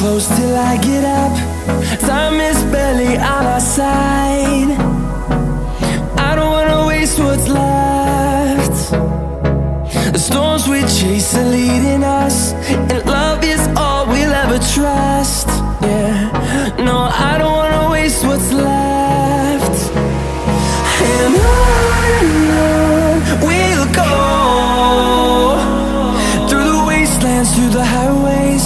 close till I get up. Time is barely on our side. I don't wanna waste what's left. The storms we chase are leading us, and love is all we'll ever trust. Yeah, no, I don't wanna waste what's left. And on we'll go, through the wastelands, through the highways,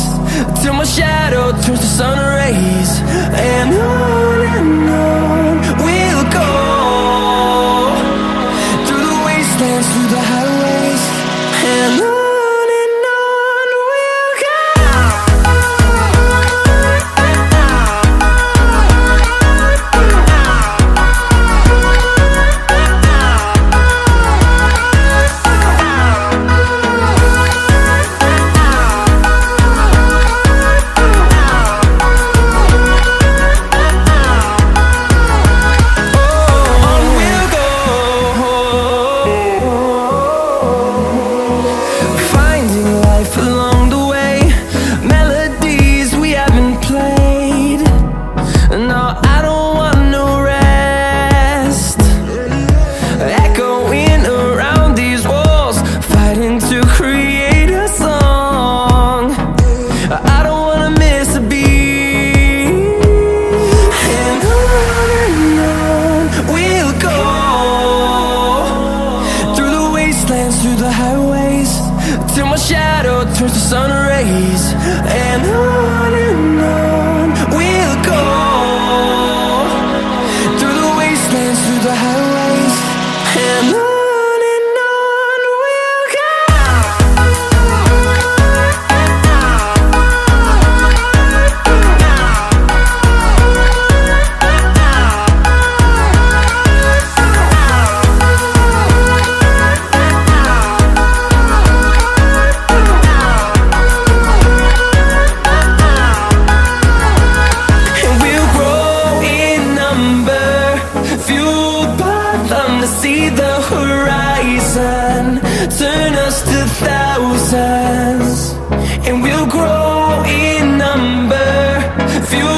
till my shadow turns to sun rays. And on we'll go, through the wastelands, through the highways, and on. Through the highways, till my shadow turns to sun rays. And on we'll go, through the wastelands, through the highways, and on. See the horizon turn us to thousands, and we'll grow in number, fuel